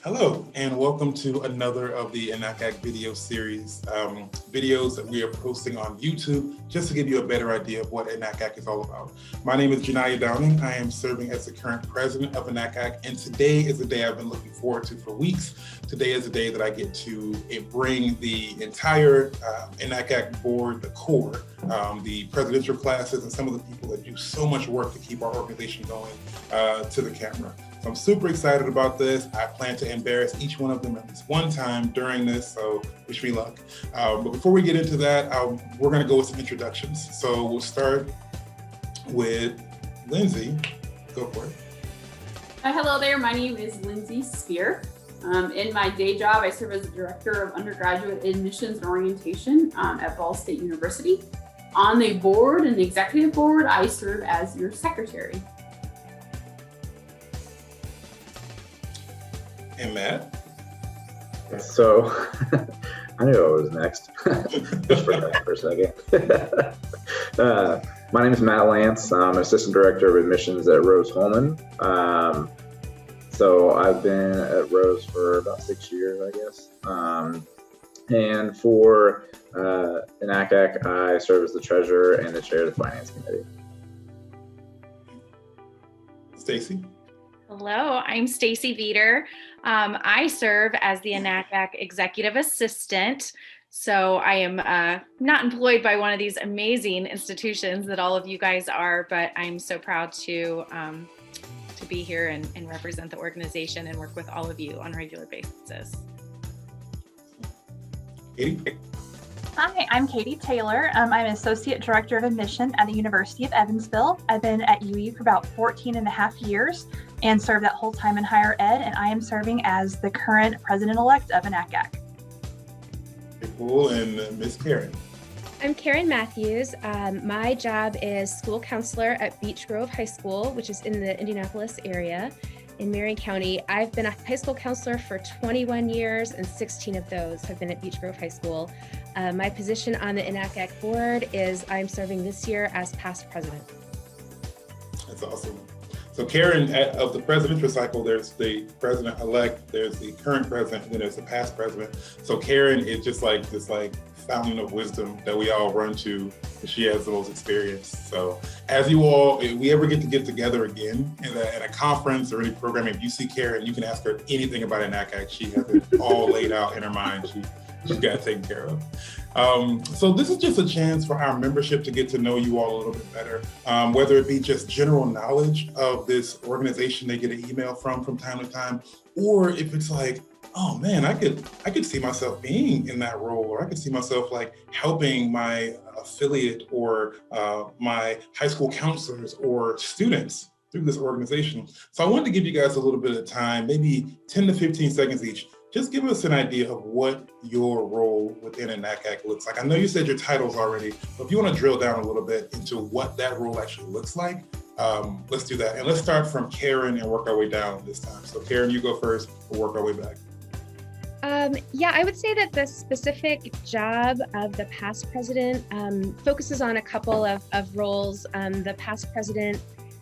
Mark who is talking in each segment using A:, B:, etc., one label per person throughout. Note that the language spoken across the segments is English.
A: Hello, and welcome to another of the NACAC video series, videos that we are posting on YouTube, just to give you a better idea of what NACAC is all about. My name is Janaya Downing. I am serving as the current president of NACAC, and today is the day I've been looking forward to for weeks. Today is the day that I get to bring the entire NACAC board, the core, the presidential classes, and some of the people that do so much work to keep our organization going to the camera. So I'm super excited about this. I plan to embarrass each one of them at least one time during this, so wish me luck. But before we get into that, we're gonna go with some introductions. So we'll start with Lindsay. Go for it.
B: Hello there, my name is Lindsay Spear. In my day job, I serve as the Director of Undergraduate Admissions and Orientation at Ball State University. On the board and the executive board, I serve as your secretary.
A: And Matt.
C: So, I knew I was next. Just forgot for a second. My name is Matt Lance. I'm Assistant Director of Admissions at Rose-Hulman. So I've been at Rose for about 6 years, I guess. And for NACAC, I serve as the Treasurer and the Chair of the Finance Committee.
A: Stacy.
D: Hello, I'm Stacy Veeder. I serve as the NACAC Executive Assistant. So I am not employed by one of these amazing institutions that all of you guys are, but I'm so proud to be here and represent the organization and work with all of you on a regular basis.
A: Katie.
E: Hi, I'm Katie Taylor. I'm an Associate Director of Admission at the University of Evansville. I've been at UE for about 14 and a half years and served that whole time in higher ed, and I am serving as the current President-elect of NACAC.
A: Cool, and Miss Karen.
F: I'm Karen Matthews. My job is school counselor at Beech Grove High School, which is in the Indianapolis area in Marion County. I've been a high school counselor for 21 years, and 16 of those have been at Beech Grove High School. My position on the NACAC board is I'm serving this year as past president.
A: That's awesome. So Karen, of the presidential cycle, there's the president-elect, there's the current president, and then there's the past president. So Karen is just like this fountain of wisdom that we all run to, and she has the most experience. So as you all, if we ever get together again in a conference or any program, if you see Karen, you can ask her anything about NACAC. She has it all laid out in her mind. She's got it taken care of. So this is just a chance for our membership to get to know you all a little bit better, whether it be just general knowledge of this organization they get an email from time to time, or if it's like, oh man, I could see myself being in that role, or I could see myself helping my affiliate or my high school counselors or students through this organization. So I wanted to give you guys a little bit of time, maybe 10 to 15 seconds each. Just give us an idea of what your role within NACAC looks like. I know you said your titles already, but if you want to drill down a little bit into what that role actually looks like, let's do that. And let's start from Karen and work our way down this time. So Karen, you go first, we'll work our way back.
F: Yeah, I would say that the specific job of the past president focuses on a couple of roles. The past president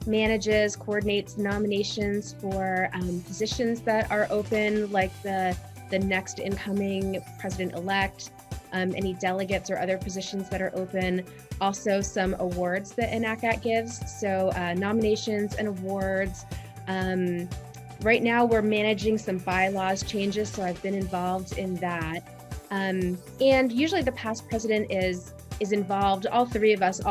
F: manages, coordinates nominations for positions that are open, like the next incoming president-elect, any delegates or other positions that are open. Also some awards that NACAC gives, so nominations and awards. Right now we're managing some bylaws changes, so I've been involved in that. And usually the past president is involved, all three of us,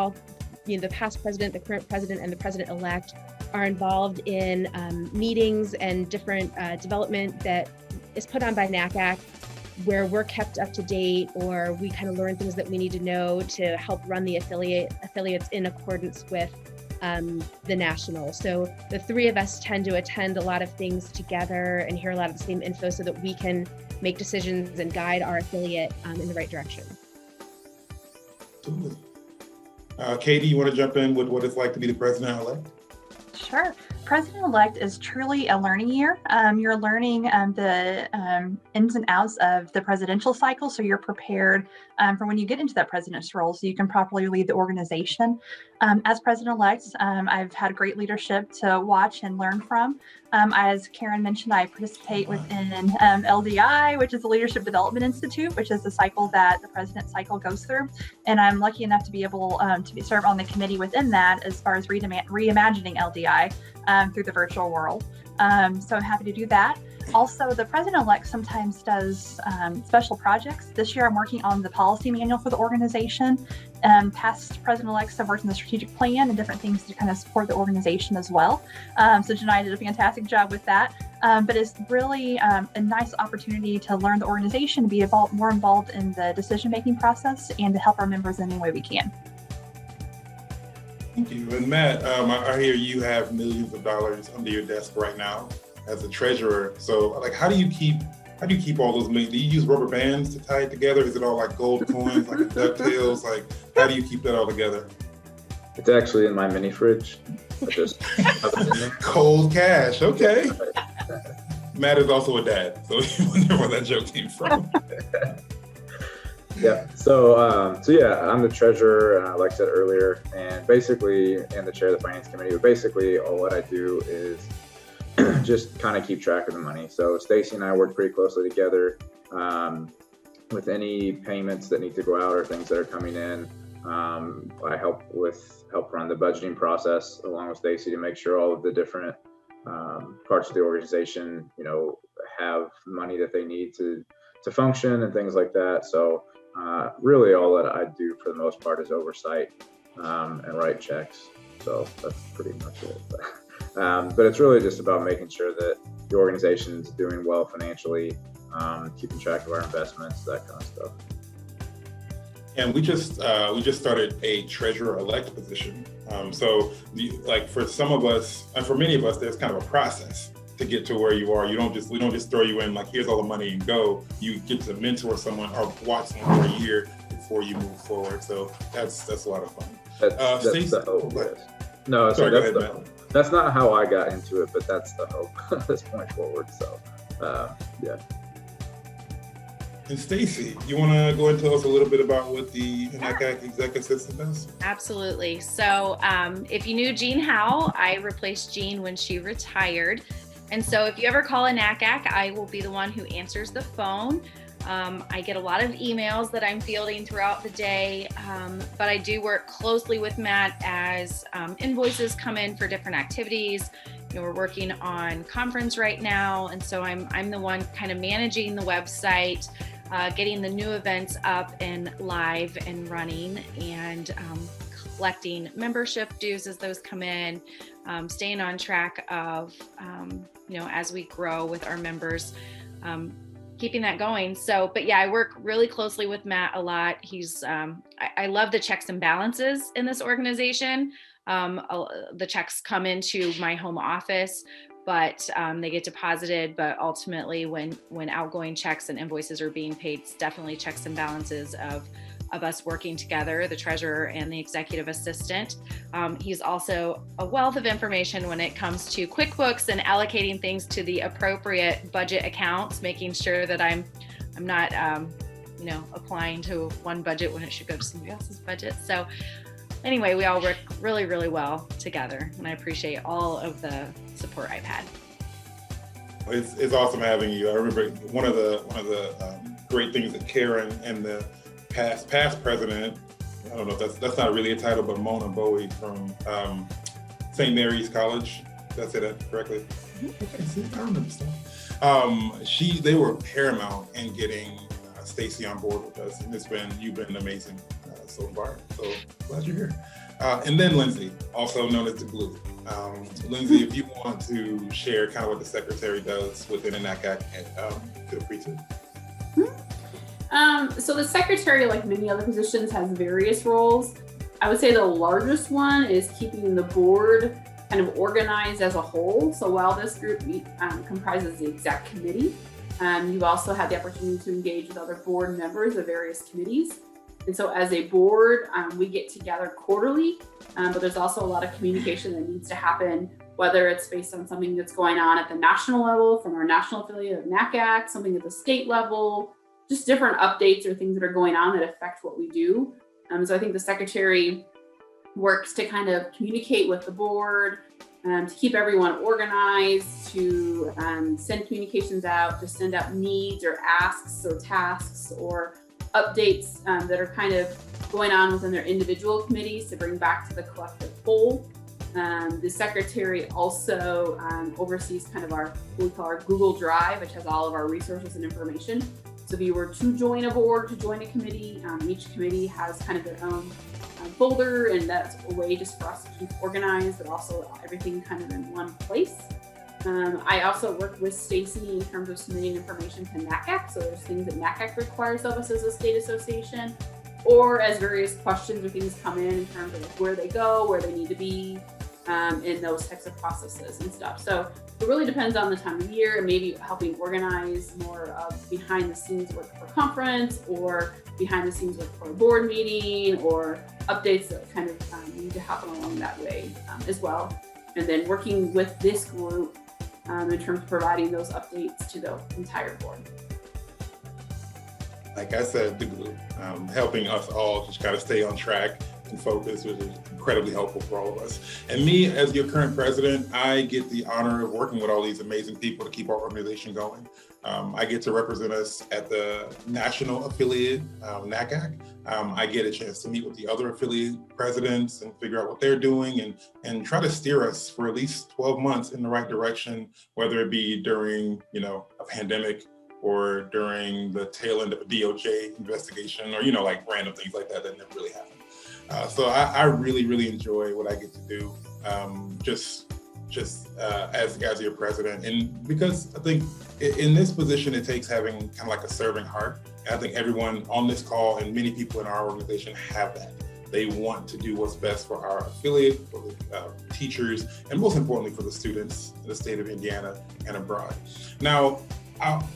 F: the past president, the current president, and the president-elect are involved in meetings and different development that is put on by NACAC, where we're kept up to date, or we kind of learn things that we need to know to help run the affiliates in accordance with the national. So the three of us tend to attend a lot of things together and hear a lot of the same info so that we can make decisions and guide our affiliate in the right direction.
A: Absolutely. Katie, you want to jump in with what it's like to be the president-elect?
E: Sure. President-elect is truly a learning year. You're learning the ins and outs of the presidential cycle, so you're prepared for when you get into that president's role, so you can properly lead the organization. As president-elect, I've had great leadership to watch and learn from. As Karen mentioned, I participate within LDI, which is the Leadership Development Institute, which is the cycle that the president cycle goes through. And I'm lucky enough to be able to serve on the committee within that as far as reimagining LDI through the virtual world. So I'm happy to do that. Also, the president-elect sometimes does special projects. This year, I'm working on the policy manual for the organization. Past president-elects have worked on the strategic plan and different things to kind of support the organization as well. So Janai did a fantastic job with that. But it's really a nice opportunity to learn the organization, to be more involved in the decision-making process, and to help our members in any way we can.
A: Thank you. And Matt, I hear you have millions of dollars under your desk right now as a treasurer. So, like, how do you keep all those millions? Do you use rubber bands to tie it together? Is it all like gold coins, like a DuckTales? Like, how do you keep that all together?
C: It's actually in my mini fridge. I just have it in there.
A: Cold cash. Okay. Matt is also a dad, so you wonder where that joke came from.
C: Yeah. So yeah, I'm the treasurer, like I said earlier, and basically, and the chair of the finance committee. But basically, all what I do is just kind of keep track of the money. So Stacy and I work pretty closely together with any payments that need to go out or things that are coming in. I help run the budgeting process along with Stacy to make sure all of the different parts of the organization, have money that they need to function and things like that. So really all that I do for the most part is oversight and write checks. So that's pretty much it. But it's really just about making sure that the organization is doing well financially, keeping track of our investments, that kind of stuff.
A: And we just started a treasurer-elect position. So for some of us, and for many of us, there's kind of a process to get to where you are. We don't just throw you in like, here's all the money and go. You get to mentor someone or watch someone for a year before you move forward. So that's a lot of fun.
C: That's the hope. Yes. No,
A: sorry,
C: that's
A: go ahead,
C: the
A: Matt.
C: hope. That's not how I got into it, but that's the hope at this point forward. So, yeah.
A: And Stacy, you want to go and tell us a little bit about what the NACAC Exec Assistant does?
D: Absolutely. So if you knew Jean Howe, I replaced Jean when she retired. And so if you ever call a NACAC, I will be the one who answers the phone. I get a lot of emails that I'm fielding throughout the day, but I do work closely with Matt as invoices come in for different activities. We're working on conference right now, and so I'm the one kind of managing the website, getting the new events up and live and running, and collecting membership dues as those come in, staying on track of, as we grow with our members, keeping that going. So, but yeah, I work really closely with Matt a lot. He's, I love the checks and balances in this organization. The checks come into my home office, but they get deposited. But ultimately, when outgoing checks and invoices are being paid, it's definitely checks and balances of us working together, the treasurer and the executive assistant. He's also a wealth of information when it comes to QuickBooks and allocating things to the appropriate budget accounts, making sure that I'm not, applying to one budget when it should go to somebody else's budget. So anyway, we all work really, really well together, and I appreciate all of the support I've had.
A: It's awesome having you. I remember one of the great things that Karen and the past president, I don't know if that's not really a title, but Mona Bowie from St. Mary's College. Did I say that correctly? Okay, see, I remember stuff. They were paramount in getting Stacy on board with us, and you've been amazing so far. So glad you're here. And then Lindsay, also known as the Glue. Lindsay, if you want to share kind of what the secretary does within a NACAC, feel free to.
B: So the secretary, like many other positions, has various roles. I would say the largest one is keeping the board kind of organized as a whole. So while this group comprises the exec committee, you also have the opportunity to engage with other board members of various committees. And so as a board, we get together quarterly, but there's also a lot of communication that needs to happen whether it's based on something that's going on at the national level from our national affiliate of NACAC, something at the state level, just different updates or things that are going on that affect what we do. So I think the secretary works to kind of communicate with the board, to keep everyone organized, to send communications out, to send out needs or asks or tasks or updates that are kind of going on within their individual committees to bring back to the collective whole. The secretary also oversees kind of what we call our Google Drive, which has all of our resources and information. So if you were to join a board, to join a committee, each committee has kind of their own folder, and that's a way just for us to keep organized, but also everything kind of in one place. I also work with Stacy in terms of submitting information to NACAC. So there's things that NACAC requires of us as a state association, or as various questions or things come in terms of where they go, where they need to be, in those types of processes and stuff. So it really depends on the time of year, and maybe helping organize more of behind the scenes work for conference, or behind the scenes work for a board meeting, or updates that kind of need to happen along that way as well. And then working with this group in terms of providing those updates to the entire board.
A: Like I said, the group, helping us all just kind of stay on track and focus, which is incredibly helpful for all of us. And me, as your current president, I get the honor of working with all these amazing people to keep our organization going. I get to represent us at the national affiliate, NACAC. I get a chance to meet with the other affiliate presidents and figure out what they're doing, and try to steer us for at least 12 months in the right direction, whether it be during, a pandemic, or during the tail end of a DOJ investigation, or, like random things like that never really happen. So I really, really enjoy what I get to do, as your president. And because I think in this position, it takes having kind of like a serving heart. And I think everyone on this call and many people in our organization have that. They want to do what's best for our affiliate, for the teachers, and most importantly for the students in the state of Indiana and abroad. Now,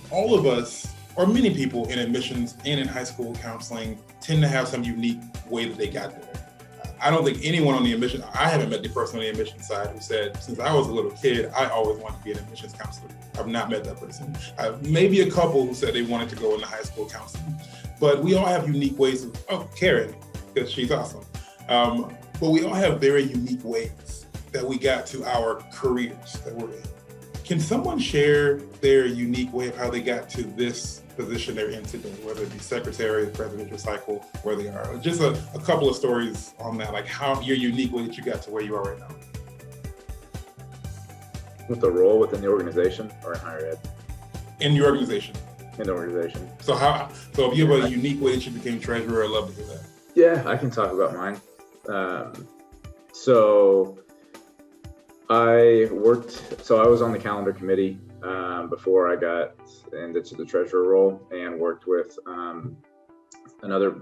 A: all of us, or many people in admissions and in high school counseling, tend to have some unique way that they got there. I don't think anyone on the admission, I haven't met the person on the admissions side who said, since I was a little kid, I always wanted to be an admissions counselor. I've not met that person. Maybe a couple who said they wanted to go into high school counseling, but we all have unique ways Karen, because she's awesome. But we all have very unique ways that we got to our careers that we're in. Can someone share their unique way of how they got to this position they're in today, whether it be secretary, presidential cycle, where they are? Just a couple of stories on that, like how your unique way that you got to where you are right now.
C: With the role within the organization or in higher ed?
A: In your organization.
C: In the organization.
A: So if you have a unique way that you became treasurer, I'd love to hear that.
C: Yeah, I can talk about mine. So I was on the calendar committee before I got into the treasurer role, and worked with another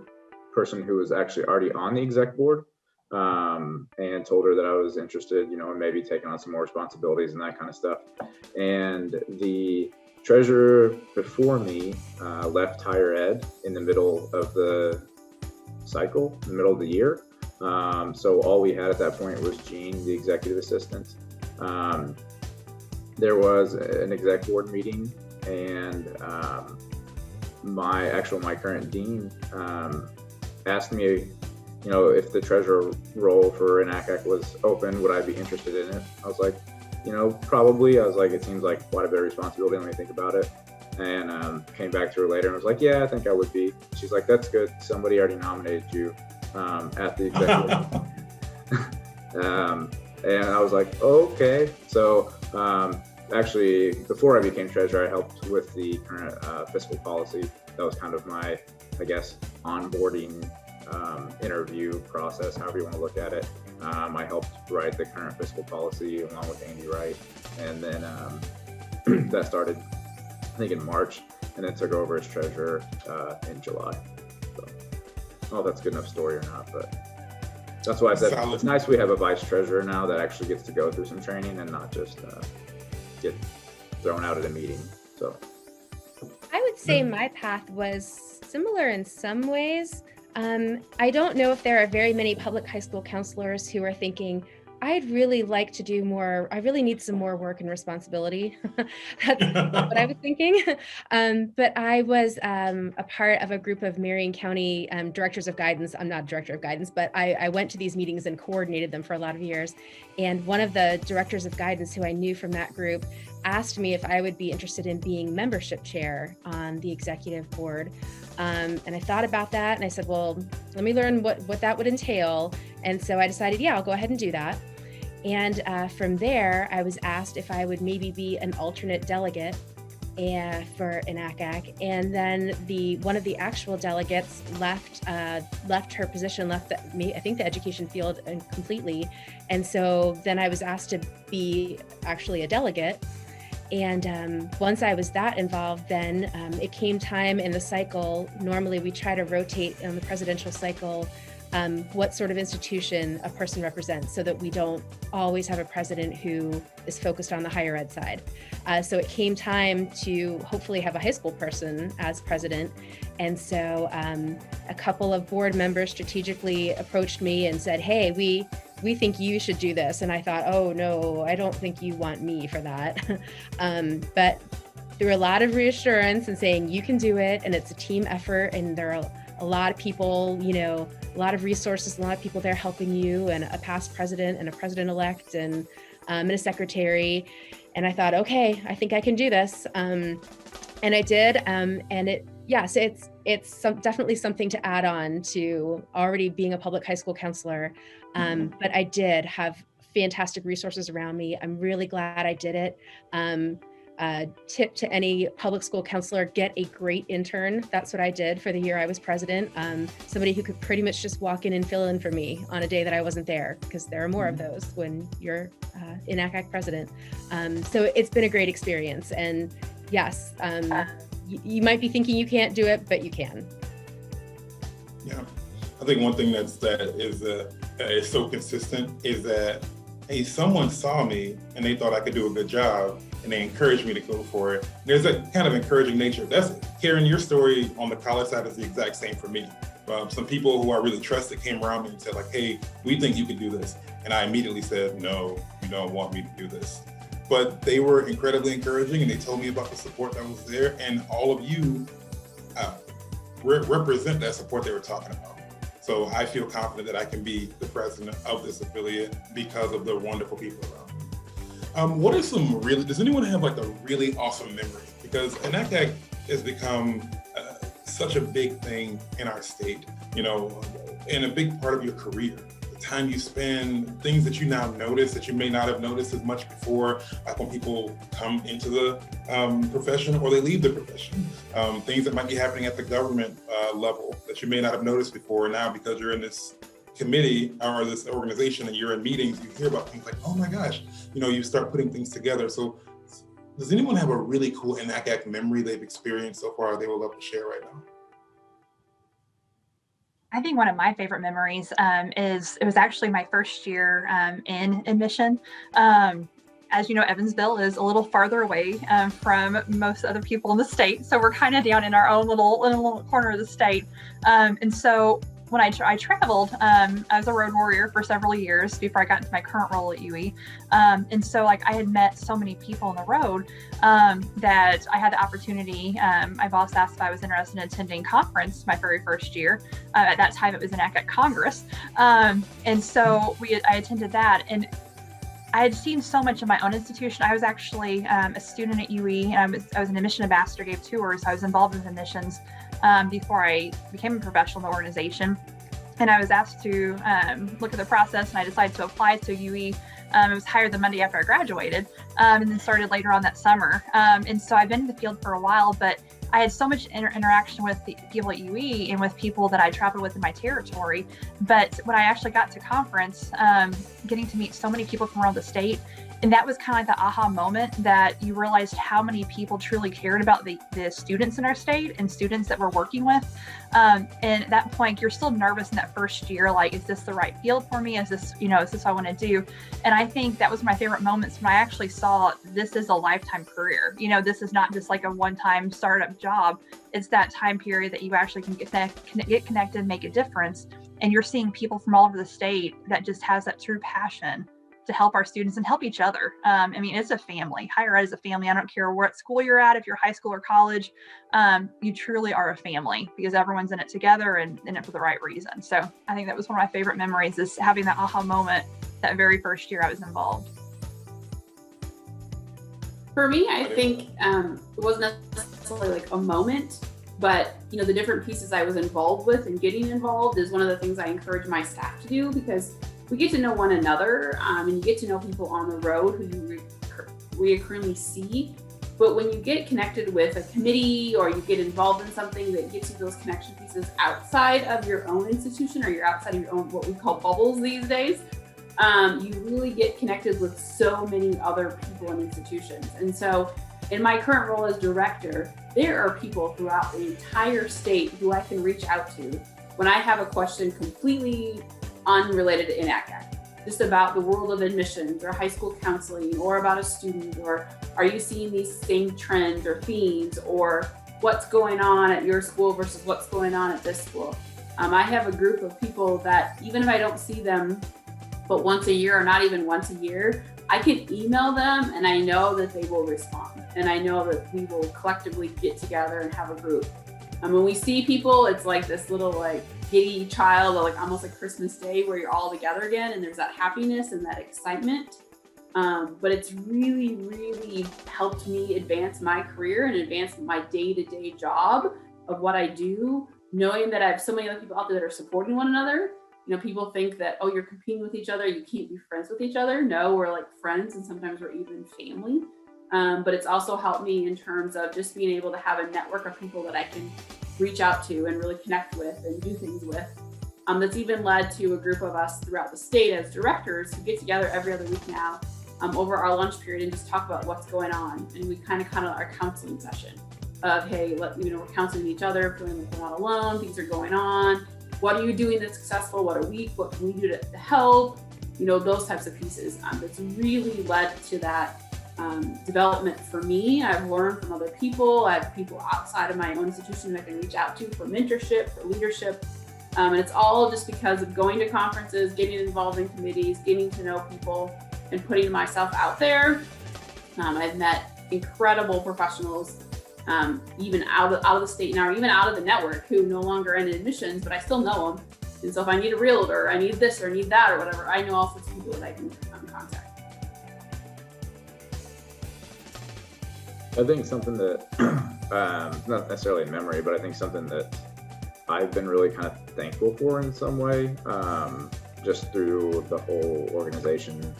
C: person who was actually already on the exec board, and told her that I was interested, in maybe taking on some more responsibilities and that kind of stuff. And the treasurer before me left higher ed in the middle of the cycle, in the middle of the year. So all we had at that point was Jean, the executive assistant. There was an exec board meeting, and my current dean asked me, if the treasurer role for NACAC was open, would I be interested in it? I was like, probably. I was like, it seems like quite a bit of responsibility. Let me think about it. And came back to her later and was like, yeah, I think I would be. She's like, that's good. Somebody already nominated you at the executive. And I was like, okay. So actually, before I became treasurer, I helped with the current fiscal policy. That was kind of my, onboarding interview process, however you want to look at it. I helped write the current fiscal policy along with Andy Wright. And then that started, I think, in March, and then took over as treasurer in July. So, I don't know if that's a good enough story or not, but that's why I said it's nice we have a vice treasurer now that actually gets to go through some training and not just get thrown out at a meeting. So
F: I would say my path was similar in some ways. I don't know if there are very many public high school counselors who are thinking, I'd really like to do more. I really need some more work and responsibility. That's what I was thinking. But I was a part of a group of Marion County directors of guidance. I'm not a director of guidance, but I went to these meetings and coordinated them for a lot of years. And one of the directors of guidance who I knew from that group asked me if I would be interested in being membership chair on the executive board. And I thought about that and I said, well, let me learn what that would entail. And so I decided, yeah, I'll go ahead and do that. And from there, I was asked if I would maybe be an alternate delegate for NACAC. And then one of the actual delegates left her position, I think the education field completely. And so then I was asked to be actually a delegate. And once I was that involved, then it came time in the cycle. Normally we try to rotate in the presidential cycle what sort of institution a person represents so that we don't always have a president who is focused on the higher ed side. So it came time to hopefully have a high school person as president. And so a couple of board members strategically approached me and said, hey, we think you should do this. And I thought, oh no, I don't think you want me for that. But through a lot of reassurance and saying you can do it and it's a team effort and there are a lot of people, a lot of resources, a lot of people there helping you, and a past president and a president-elect and a secretary. And I thought, okay, I think I can do this. And I did. And it's definitely something to add on to already being a public high school counselor. But I did have fantastic resources around me. I'm really glad I did it. Tip to any public school counselor, get a great intern. That's what I did for the year I was president. Somebody who could pretty much just walk in and fill in for me on a day that I wasn't there, because there are more of those when you're NACAC president. So it's been a great experience. And yes, you might be thinking you can't do it, but you can.
A: Yeah, I think one thing that is so consistent is that, hey, someone saw me and they thought I could do a good job and they encouraged me to go for it. There's a kind of encouraging nature. Karen, your story on the college side is the exact same for me. Some people who I really trusted came around me and said like, hey, we think you could do this. And I immediately said, no, you don't want me to do this. But they were incredibly encouraging and they told me about the support that was there, and all of you represent that support they were talking about. So I feel confident that I can be the president of this affiliate because of the wonderful people around me. What are does anyone have like a really awesome memory? Because NACAC has become such a big thing in our state, and a big part of your career. The time you spend, things that you now notice that you may not have noticed as much before, like when people come into the profession or they leave the profession. Things that might be happening at the government level that you may not have noticed before. Now, because you're in this committee or this organization and you're in meetings, you hear about things like, oh my gosh, you start putting things together. So does anyone have a really cool NACAC memory they've experienced so far they would love to share right now?
E: I think one of my favorite memories is it was actually my first year in admission. As you know, Evansville is a little farther away from most other people in the state. So we're kind of down in our own little corner of the state. And so when I traveled, I was a road warrior for several years before I got into my current role at UE. And so I had met so many people on the road that I had the opportunity. My boss asked if I was interested in attending conference my very first year. At that time, it was an NACAC Congress. And so I attended that. And I had seen so much in my own institution. I was actually a student at UE. I was an admission ambassador, gave tours. I was involved with admissions before I became a professional in the organization. And I was asked to look at the process, and I decided to apply to UE. I was hired the Monday after I graduated, and then started later on that summer. And so I've been in the field for a while, but I had so much interaction with the people at UE and with people that I traveled with in my territory. But when I actually got to conference, getting to meet so many people from around the state, and that was kind of like the aha moment that you realized how many people truly cared about the students in our state and students that we're working with. And at that point, you're still nervous in that first year, like, is this the right field for me? Is this what I want to do? And I think that was my favorite moments when I actually saw this is a lifetime career. This is not just like a one-time startup job. It's that time period that you actually can get connected, make a difference. And you're seeing people from all over the state that just has that true passion to help our students and help each other. I mean, it's a family. Higher ed is a family. I don't care what school you're at, if you're high school or college, you truly are a family because everyone's in it together and in it for the right reason. So I think that was one of my favorite memories, is having that aha moment that very first year I was involved.
B: For me, I think it wasn't necessarily like a moment, but the different pieces I was involved with and getting involved is one of the things I encourage my staff to do, because we get to know one another, and you get to know people on the road who you recurrently see. But when you get connected with a committee or you get involved in something that gets you those connection pieces outside of your own institution, or you're outside of your own, what we call bubbles these days, you really get connected with so many other people and institutions. And so in my current role as director, there are people throughout the entire state who I can reach out to when I have a question completely unrelated to INACAC, just about the world of admissions or high school counseling, or about a student, or are you seeing these same trends or themes, or what's going on at your school versus what's going on at this school. I have a group of people that even if I don't see them but once a year, or not even once a year, I can email them and I know that they will respond. And I know that we will collectively get together and have a group. When we see people, it's like this little like giddy child, or like almost like Christmas Day, where you're all together again and there's that happiness and that excitement. But it's really, really helped me advance my career and advance my day-to-day job of what I do, knowing that I have so many other people out there that are supporting one another. People think that, oh, you're competing with each other, you can't be friends with each other. No, we're like friends, and sometimes we're even family. But it's also helped me in terms of just being able to have a network of people that I can reach out to and really connect with and do things with. That's even led to a group of us throughout the state as directors who get together every other week now over our lunch period and just talk about what's going on. And we kind of our counseling session of, hey, we're counseling each other, feeling like we're not alone, things are going on. What are you doing that's successful? What are we? What can we do to help? Those types of pieces. That's really led to that development for me. I've learned from other people. I have people outside of my own institution that I can reach out to for mentorship, for leadership. And it's all just because of going to conferences, getting involved in committees, getting to know people, and putting myself out there. I've met incredible professionals, even out of the state now, or even out of the network, who no longer in admissions, but I still know them. And so if I need a realtor, I need this or need that or whatever, I know all sorts of people that I can contact.
C: I think something that, not necessarily a memory, but I think something that I've been really kind of thankful for in some way, just through the whole organization.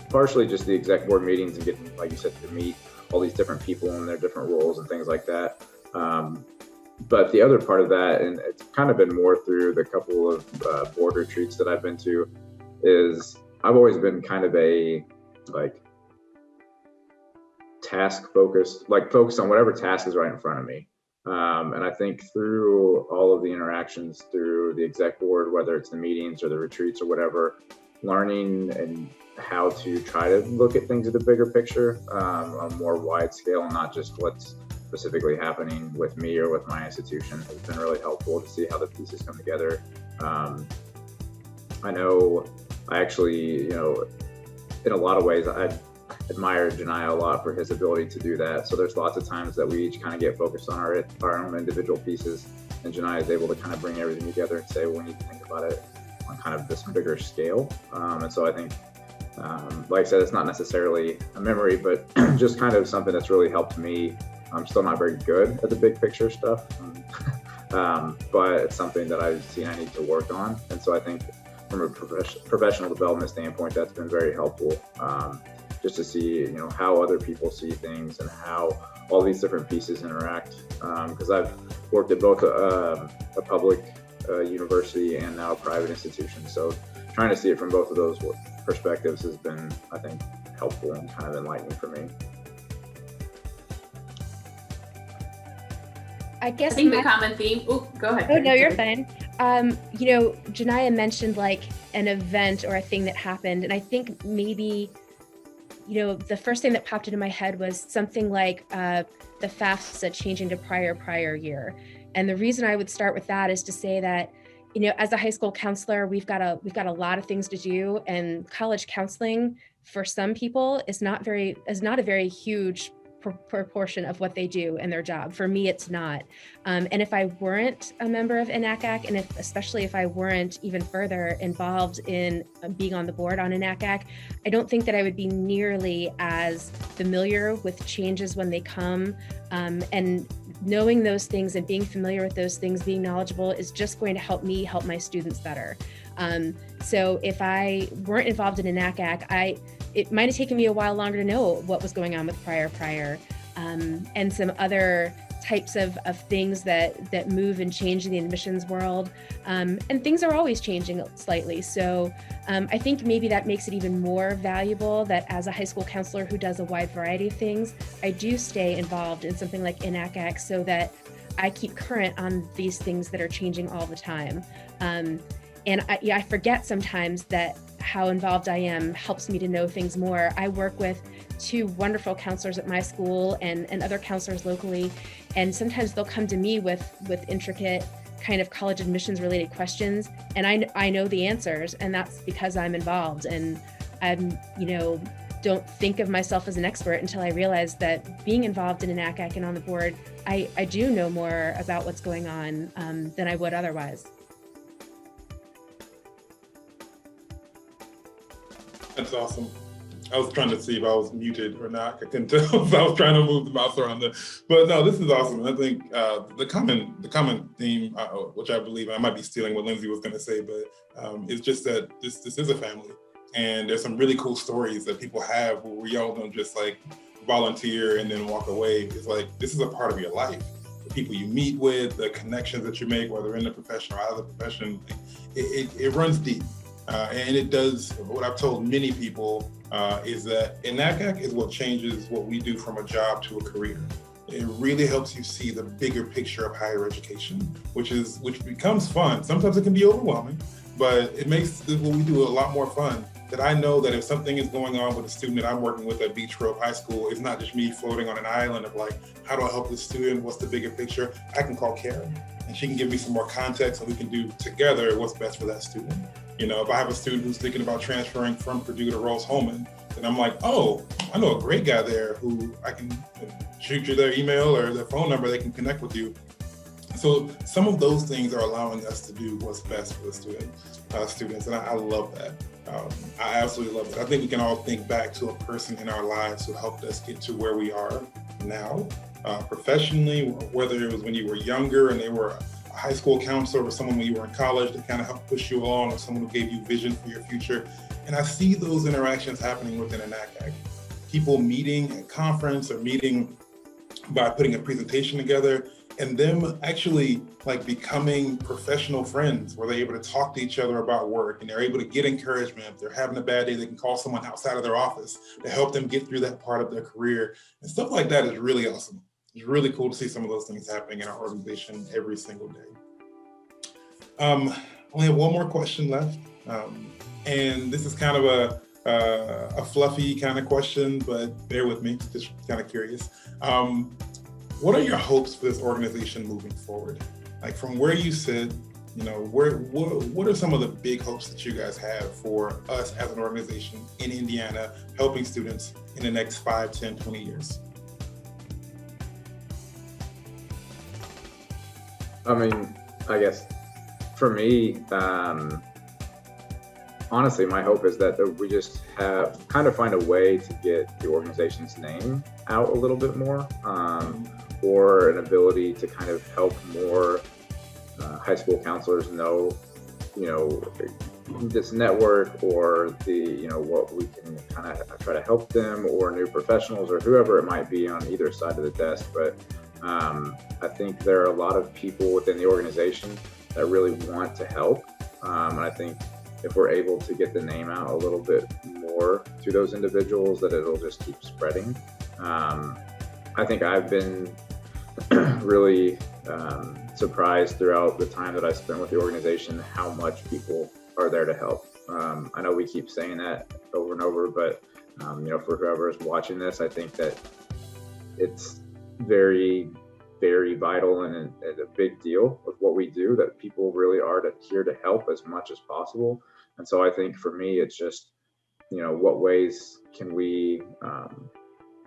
C: Partially just the exec board meetings and getting, like you said, to meet all these different people in their different roles and things like that. But the other part of that, and it's kind of been more through the couple of board retreats that I've been to, is I've always been kind of a task focused on whatever task is right in front of me. And I think through all of the interactions through the exec board, whether it's the meetings or the retreats or whatever, learning and how to try to look at things at the bigger picture on a more wide scale, and not just what's specifically happening with me or with my institution, has been really helpful to see how the pieces come together. I know I actually, in a lot of ways, I admire Janiyah a lot for his ability to do that. So there's lots of times that we each kind of get focused on our own individual pieces, and Janiyah is able to kind of bring everything together and say, well, we need to think about it on kind of this bigger scale. And so I think, like I said, it's not necessarily a memory, but just kind of something that's really helped me. I'm still not very good at the big picture stuff, but it's something that I've seen I need to work on. And so I think from a professional development standpoint, that's been very helpful, just to see, how other people see things and how all these different pieces interact. Because I've worked at both a public university and now a private institution. So trying to see it from both of those perspectives has been, I think, helpful and kind of enlightening for me.
F: I guess
B: I think the common theme. Oh, go ahead.
F: Oh, no, you're fine. Janiyah mentioned like an event or a thing that happened, and I think maybe, the first thing that popped into my head was something like the FAFSA changing to prior year. And the reason I would start with that is to say that, as a high school counselor, we've got a lot of things to do, and college counseling for some people is not a very huge proportion of what they do in their job. For me, it's not. And if I weren't a member of NACAC, and especially if I weren't even further involved in being on the board on NACAC, I don't think that I would be nearly as familiar with changes when they come. And knowing those things and being familiar with those things, being knowledgeable, is just going to help me help my students better. So if I weren't involved in NACAC, it might have taken me a while longer to know what was going on with prior, and some other types of things that move and change in the admissions world. And things are always changing slightly. So I think maybe that makes it even more valuable that as a high school counselor who does a wide variety of things, I do stay involved in something like NACAC so that I keep current on these things that are changing all the time. And I forget sometimes that how involved I am helps me to know things more. I work with 2 wonderful counselors at my school and other counselors locally, and sometimes they'll come to me with intricate kind of college admissions related questions, and I know the answers, and that's because I'm involved, and I'm don't think of myself as an expert until I realize that being involved in NACAC and on the board, I do know more about what's going on than I would otherwise.
A: That's awesome. I was trying to see if I was muted or not. I couldn't tell. So I was trying to move the mouse around there. But no, this is awesome. I think the common theme, which I believe I might be stealing what Lindsay was going to say, but it's just that this is a family, and there's some really cool stories that people have where we all don't just like volunteer and then walk away. It's like this is a part of your life. The people you meet with, the connections that you make, whether in the profession or out of the profession, it runs deep. And it does, what I've told many people is that NACAC is what changes what we do from a job to a career. It really helps you see the bigger picture of higher education, which becomes fun. Sometimes it can be overwhelming, but it makes what we do a lot more fun. That I know that if something is going on with a student that I'm working with at Beach Grove High School, it's not just me floating on an island of like, how do I help this student? What's the bigger picture? I can call Karen and she can give me some more context, and we can do together what's best for that student. If I have a student who's thinking about transferring from Purdue to Rose-Hulman, then I'm like, oh, I know a great guy there who I can shoot you their email or their phone number, they can connect with you. So some of those things are allowing us to do what's best for the students, and I love that. I absolutely love it. I think we can all think back to a person in our lives who helped us get to where we are now, professionally, whether it was when you were younger and they were a high school counselor or someone when you were in college that kind of helped push you along, or someone who gave you vision for your future. And I see those interactions happening within NACAC. People meeting at conference or meeting by putting a presentation together, and them actually like becoming professional friends where they're able to talk to each other about work, and they're able to get encouragement. If they're having a bad day, they can call someone outside of their office to help them get through that part of their career. And stuff like that is really awesome. It's really cool to see some of those things happening in our organization every single day. Only have one more question left. And this is kind of a fluffy kind of question, but bear with me, just kind of curious. What are your hopes for this organization moving forward? Like from where you sit, what are some of the big hopes that you guys have for us as an organization in Indiana, helping students in the next 5, 10, 20 years?
C: I mean, I guess for me, honestly, my hope is that we just find a way to get the organization's name out a little bit more, or an ability to kind of help more high school counselors know, this network, or what we can kind of try to help them, or new professionals, or whoever it might be on either side of the desk. But I think there are a lot of people within the organization that really want to help, and I think if we're able to get the name out a little bit more to those individuals, that it'll just keep spreading. I think I've been really surprised throughout the time that I spent with the organization how much people are there to help. I know we keep saying that over and over, but for whoever's watching this, I think that it's very very vital and a big deal with what we do, that people really are here to help as much as possible. And so I think for me, it's just, what ways can we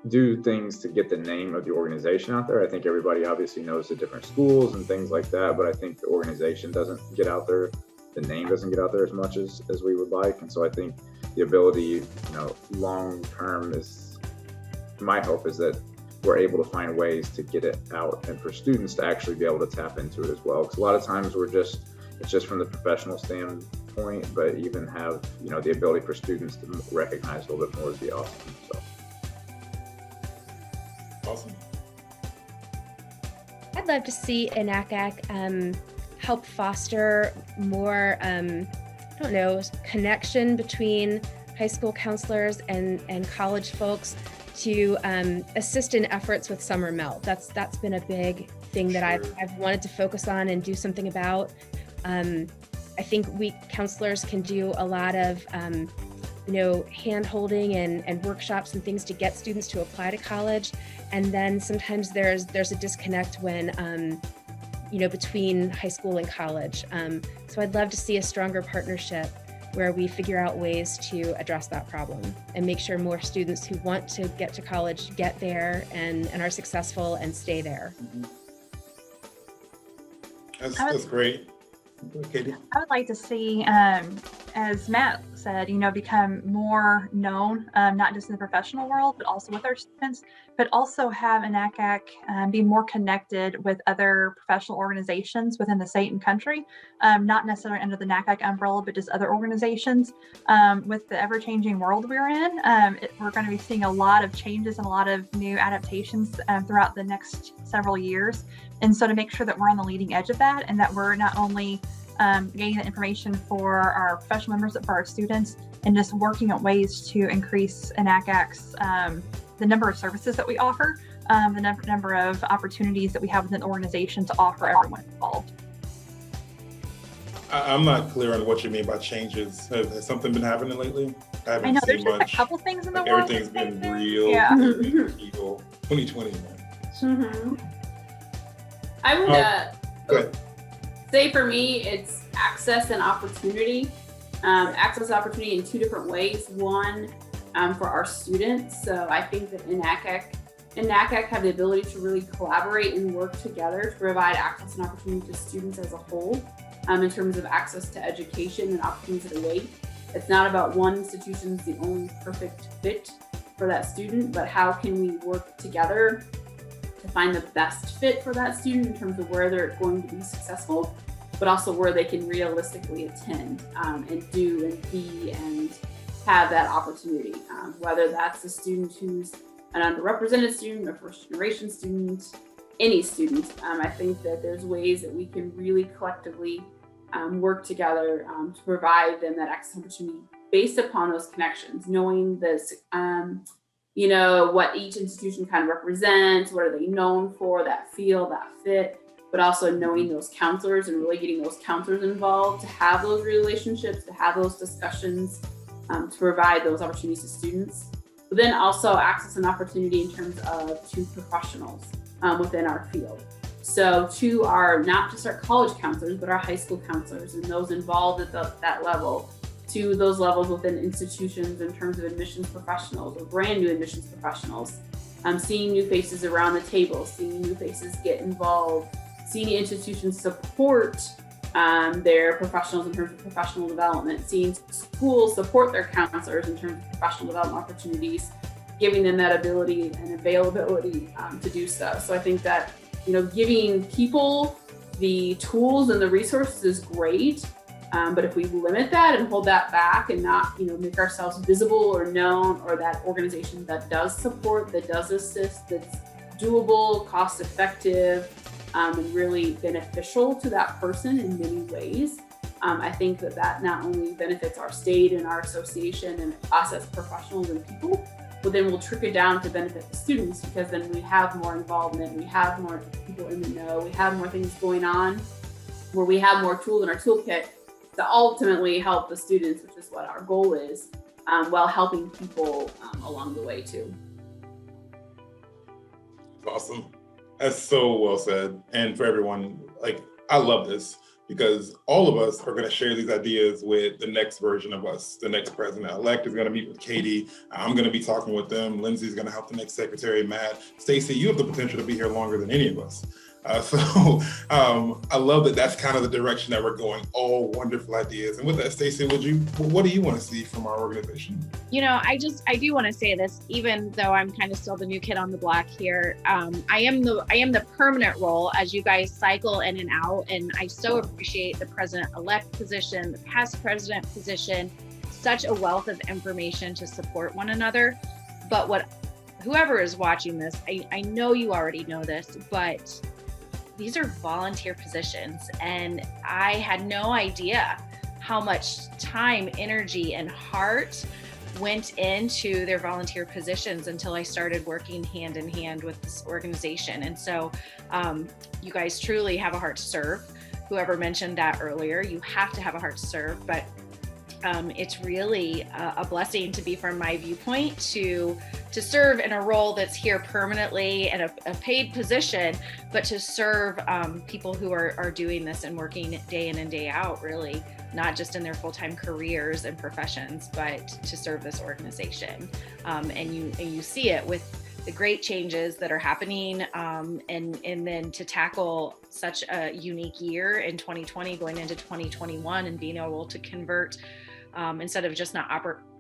C: do things to get the name of the organization out there? I think everybody obviously knows the different schools and things like that, but I think the organization doesn't get out there. The name doesn't get out there as much as we would like. And so I think the ability, long term is, my hope is that we're able to find ways to get it out and for students to actually be able to tap into it as well. Because a lot of times it's just from the professional standpoint, but even have, the ability for students to recognize a little bit more would be awesome. So.
A: Awesome.
F: I'd love to see NACAC help foster more, connection between high school counselors and college folks to assist in efforts with summer melt. That's been a big thing that I've wanted to focus on and do something about. I think we counselors can do a lot of hand holding and workshops and things to get students to apply to college. And then sometimes there's a disconnect when, between high school and college. So I'd love to see a stronger partnership where we figure out ways to address that problem and make sure more students who want to get to college get there and are successful and stay there.
A: That's great. Katie?
E: I would like to see, as Matt said, become more known, not just in the professional world, but also with our students, but also have NACAC be more connected with other professional organizations within the state and country, not necessarily under the NACAC umbrella, but just other organizations. With the ever-changing world we're in, we're going to be seeing a lot of changes and a lot of new adaptations throughout the next several years. And so to make sure that we're on the leading edge of that and that we're not only getting the information for our professional members, but for our students, and just working at ways to increase NACAC's the number of services that we offer, the number of opportunities that we have within the organization to offer everyone involved.
A: I'm not clear on what you mean by changes. Has something been happening lately?
E: I know there's just a couple things in the world.
A: Everything's been real.
E: Yeah.
A: Evil. 2020.
B: Mm-hmm. I would
A: Go ahead.
B: say for me, it's access and opportunity. Access and opportunity in two different ways. One, for our students. So I think that NACAC have the ability to really collaborate and work together to provide access and opportunity to students as a whole, in terms of access to education and opportunities that await. It's not about one institution's the only perfect fit for that student, but how can we work together to find the best fit for that student in terms of where they're going to be successful, but also where they can realistically attend and do and be and have that opportunity. Whether that's a student who's an underrepresented student, a first generation student, any student. I think that there's ways that we can really collectively work together to provide them that access opportunity based upon those connections, knowing this, what each institution kind of represents, what are they known for, that feel, that fit, but also knowing those counselors and really getting those counselors involved to have those relationships, to have those discussions, to provide those opportunities to students. But then also access and opportunity in terms of to professionals within our field. So to our, not just our college counselors, but our high school counselors and those involved at that level, to those levels within institutions in terms of admissions professionals or brand new admissions professionals, seeing new faces around the table, seeing new faces get involved, seeing institutions support their professionals in terms of professional development, seeing schools support their counselors in terms of professional development opportunities, giving them that ability and availability to do so. So I think that, giving people the tools and the resources is great, but if we limit that and hold that back and not, make ourselves visible or known, or that organization that does support, that does assist, that's doable, cost effective, and really beneficial to that person in many ways. I think that not only benefits our state and our association and us as professionals and people, but then we'll trickle down to benefit the students, because then we have more involvement, we have more people in the know, we have more things going on, where we have more tools in our toolkit to ultimately help the students, which is what our goal is, while helping people along the way too.
A: Awesome. That's so well said. And for everyone, like, I love this because all of us are going to share these ideas with the next version of us. The next president-elect is going to meet with Katie. I'm going to be talking with them. Lindsay's going to help the next secretary, Matt. Stacey, you have the potential to be here longer than any of us. I love that that's kind of the direction that we're going. All wonderful ideas. And with that, Stacey, what do you want to see from our organization?
D: You know, I do want to say this, even though I'm kind of still the new kid on the block here. I am the permanent role as you guys cycle in and out, and I so appreciate the president-elect position, the past president position, such a wealth of information to support one another. But whoever is watching this, I know you already know this, but these are volunteer positions, and I had no idea how much time, energy, and heart went into their volunteer positions until I started working hand in hand with this organization. And so you guys truly have a heart to serve. Whoever mentioned that earlier, you have to have a heart to serve, but it's really a blessing to be, from my viewpoint, to serve in a role that's here permanently and a paid position, but to serve people who are doing this and working day in and day out, really, not just in their full-time careers and professions, but to serve this organization. And you see it with the great changes that are happening, and then to tackle such a unique year in 2020 going into 2021 and being able to convert, instead of just not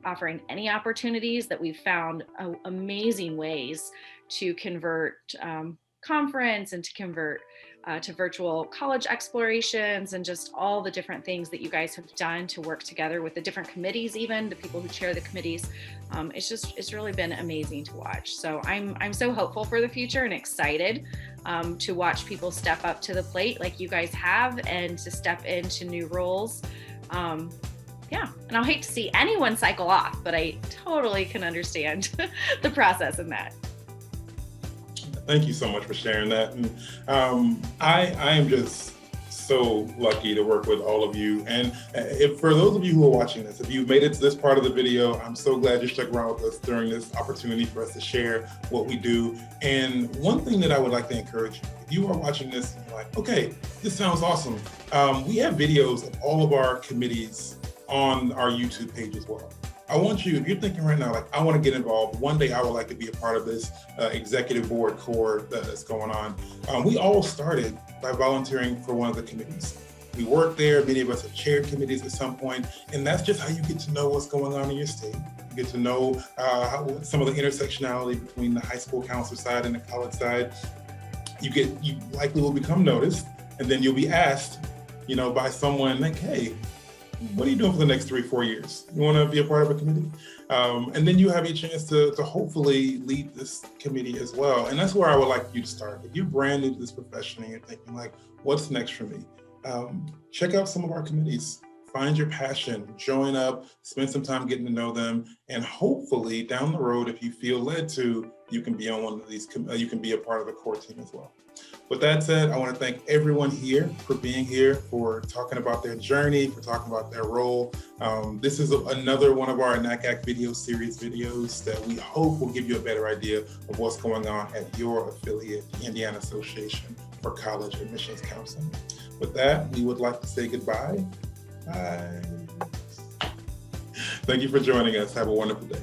D: offering any opportunities, that we've found amazing ways to convert conference and to convert to virtual college explorations, and just all the different things that you guys have done to work together with the different committees, even the people who chair the committees. It's really been amazing to watch. So I'm so hopeful for the future and excited to watch people step up to the plate like you guys have, and to step into new roles. Yeah, and I'll hate to see anyone cycle off, but I totally can understand the process in that.
A: Thank you so much for sharing that. And I am just so lucky to work with all of you. And for those of you who are watching this, if you made it to this part of the video, I'm so glad you stuck around with us during this opportunity for us to share what we do. And one thing that I would like to encourage you, if you are watching this and you're like, okay, this sounds awesome. We have videos of all of our committees on our YouTube page as well. I want you, if you're thinking right now, like, I want to get involved, one day I would like to be a part of this executive board core that's going on. We all started by volunteering for one of the committees. We worked there, many of us have chaired committees at some point, and that's just how you get to know what's going on in your state. You get to know some of the intersectionality between the high school council side and the college side. You likely will become noticed, and then you'll be asked, by someone like, hey, what are you doing for the next 3-4 years? You want to be a part of a committee? And then you have a chance to hopefully lead this committee as well. And that's where I would like you to start. If you're brand new to this profession and you're thinking like, what's next for me? Check out some of our committees. Find your passion, join up, spend some time getting to know them, and hopefully down the road, if you feel led to, you can be on one of these, you can be a part of the core team as well. With that said, I want to thank everyone here for being here, for talking about their journey, for talking about their role. This is another one of our NACAC video series videos that we hope will give you a better idea of what's going on at your affiliate, the Indiana Association for College Admissions Counseling. With that, we would like to say goodbye. Bye. Thank you for joining us. Have a wonderful day.